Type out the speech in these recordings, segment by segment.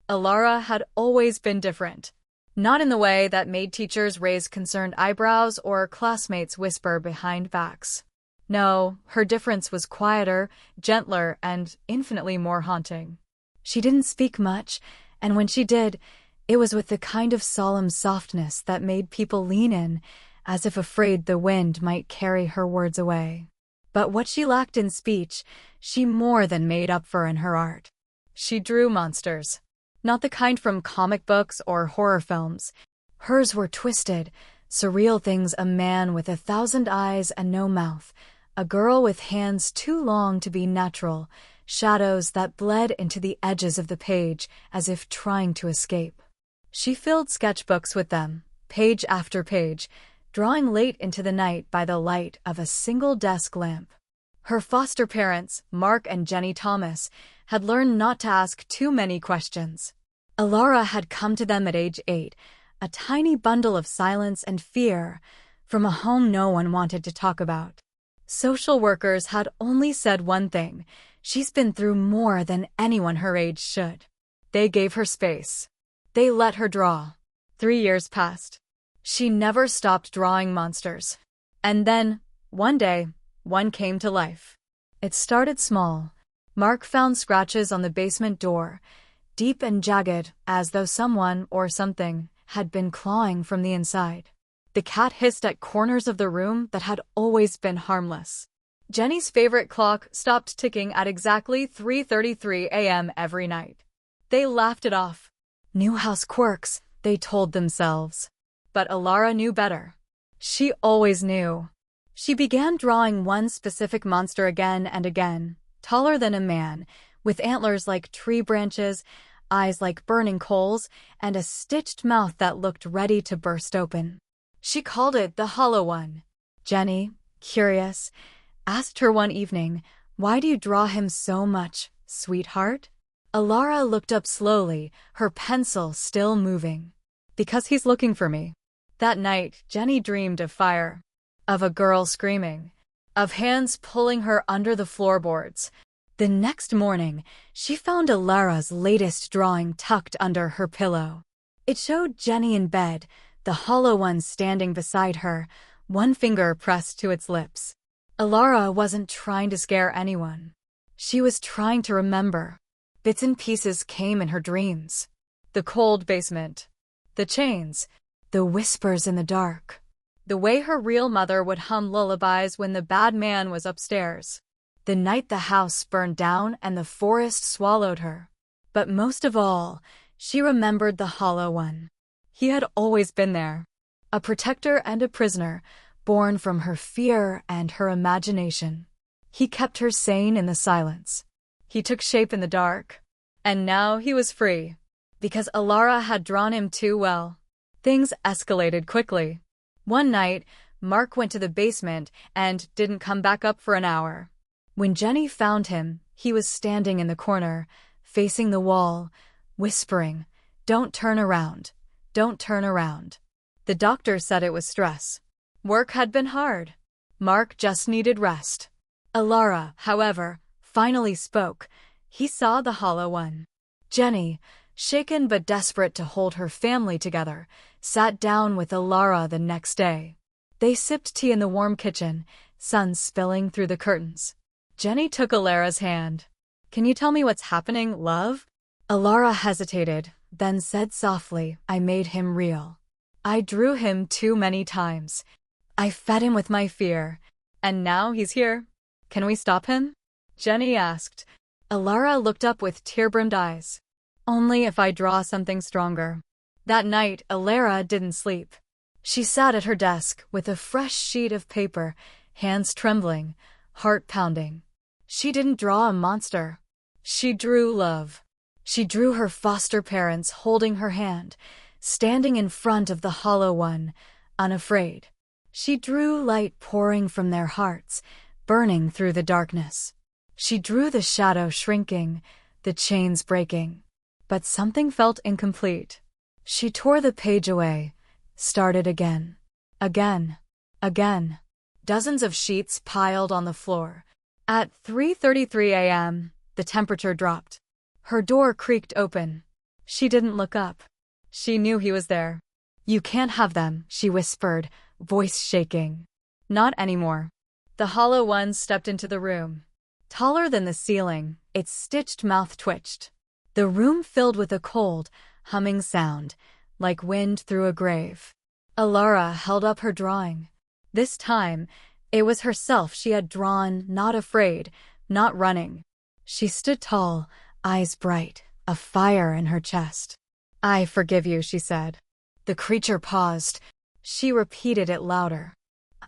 Elara had always been different. Not in the way that made teachers raise concerned eyebrows or classmates whisper behind backs. No, her difference was quieter, gentler, and infinitely more haunting. She didn't speak much, and when she did, it was with the kind of solemn softness that made people lean in, as if afraid the wind might carry her words away. But what she lacked in speech, she more than made up for in her art. She drew monsters. Not the kind from comic books or horror films. Hers were twisted, surreal things: a man with 1,000 eyes and no mouth, a girl with hands too long to be natural, shadows that bled into the edges of the page as if trying to escape. She filled sketchbooks with them, page after page, drawing late into the night by the light of a single desk lamp. Her foster parents, Mark and Jenny Thomas, had learned not to ask too many questions. Elara had come to them at age 8, a tiny bundle of silence and fear, from a home no one wanted to talk about. Social workers had only said one thing: she's been through more than anyone her age should. They gave her space. They let her draw. 3 years passed. She never stopped drawing monsters. And then, one day, one came to life. It started small. Mark found scratches on the basement door, deep and jagged, as though someone or something had been clawing from the inside. The cat hissed at corners of the room that had always been harmless. Jenny's favorite clock stopped ticking at exactly 3:33 a.m. every night. They laughed it off. New house quirks, they told themselves. But Elara knew better. She always knew. She began drawing one specific monster again and again, taller than a man, with antlers like tree branches, eyes like burning coals, and a stitched mouth that looked ready to burst open. She called it the Hollow One. Jenny, curious, asked her one evening, "Why do you draw him so much, sweetheart?" Elara looked up slowly, her pencil still moving. "Because he's looking for me." That night, Jenny dreamed of fire, of a girl screaming, of hands pulling her under the floorboards. The next morning, she found Elara's latest drawing tucked under her pillow. It showed Jenny in bed, the Hollow One standing beside her, one finger pressed to its lips. Elara wasn't trying to scare anyone. She was trying to remember. Bits and pieces came in her dreams. The cold basement. The chains. The whispers in the dark. The way her real mother would hum lullabies when the bad man was upstairs. The night the house burned down and the forest swallowed her. But most of all, she remembered the Hollow One. He had always been there. A protector and a prisoner, born from her fear and her imagination. He kept her sane in the silence. He took shape in the dark. And now he was free. Because Elara had drawn him too well. Things escalated quickly. One night, Mark went to the basement and didn't come back up for an hour. When Jenny found him, he was standing in the corner, facing the wall, whispering, "Don't turn around. Don't turn around." The doctor said it was stress. Work had been hard. Mark just needed rest. Elara, however, finally spoke. He saw the Hollow One. Jenny, shaken but desperate to hold her family together, sat down with Elara the next day. They sipped tea in the warm kitchen, sun spilling through the curtains. Jenny took Elara's hand. "Can you tell me what's happening, love?" Elara hesitated, then said softly, "I made him real. I drew him too many times. I fed him with my fear. And now he's here. Can we stop him?" Jenny asked. Elara looked up with tear-brimmed eyes. "Only if I draw something stronger." That night, Elara didn't sleep. She sat at her desk with a fresh sheet of paper, hands trembling, heart pounding. She didn't draw a monster. She drew love. She drew her foster parents holding her hand, standing in front of the Hollow One, unafraid. She drew light pouring from their hearts, burning through the darkness. She drew the shadow shrinking, the chains breaking. But something felt incomplete. She tore the page away, started again. Again. Again. Dozens of sheets piled on the floor. At 3:33 a.m., the temperature dropped. Her door creaked open. She didn't look up. She knew he was there. You can't have them, she whispered, voice shaking. Not anymore. The hollow one stepped into the room. Taller than the ceiling, its stitched mouth twitched. The room filled with a cold, humming sound, like wind through a grave. Elara held up her drawing. This time, it was herself she had drawn, not afraid, not running. She stood tall, eyes bright, a fire in her chest. I forgive you, she said. The creature paused. She repeated it louder.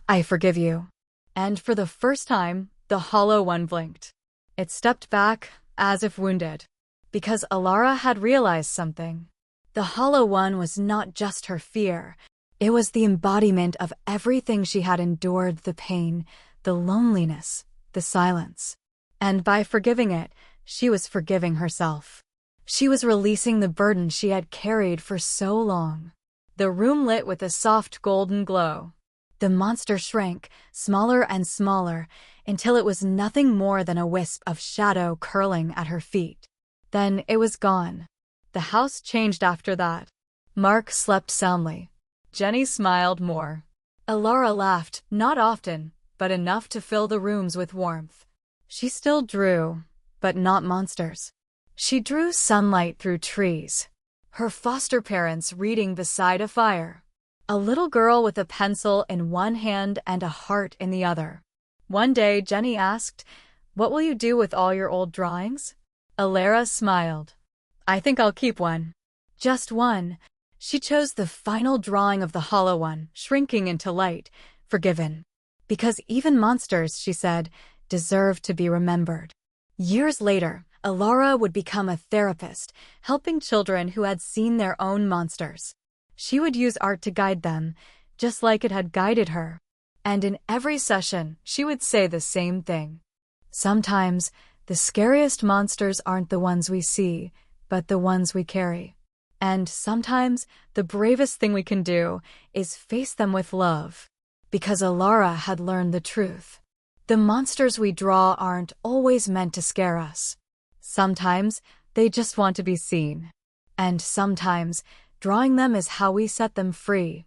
I forgive you. And for the first time, the hollow one blinked. It stepped back, as if wounded. Because Elara had realized something. The hollow one was not just her fear. It was the embodiment of everything she had endured, the pain, the loneliness, the silence. And by forgiving it, she was forgiving herself. She was releasing the burden she had carried for so long. The room lit with a soft golden glow. The monster shrank, smaller and smaller, until it was nothing more than a wisp of shadow curling at her feet. Then it was gone. The house changed after that. Mark slept soundly. Jenny smiled more. Elara laughed, not often, but enough to fill the rooms with warmth. She still drew, but not monsters. She drew sunlight through trees. Her foster parents reading beside a fire. A little girl with a pencil in one hand and a heart in the other. One day, Jenny asked, "What will you do with all your old drawings?" Elara smiled. "I think I'll keep one." Just one. She chose the final drawing of the hollow one, shrinking into light, forgiven. Because even monsters, she said, deserve to be remembered. Years later, Elara would become a therapist, helping children who had seen their own monsters. She would use art to guide them, just like it had guided her. And in every session, she would say the same thing. Sometimes, the scariest monsters aren't the ones we see, but the ones we carry. And sometimes, the bravest thing we can do is face them with love. Because Elara had learned the truth. The monsters we draw aren't always meant to scare us. Sometimes, they just want to be seen. And sometimes, drawing them is how we set them free.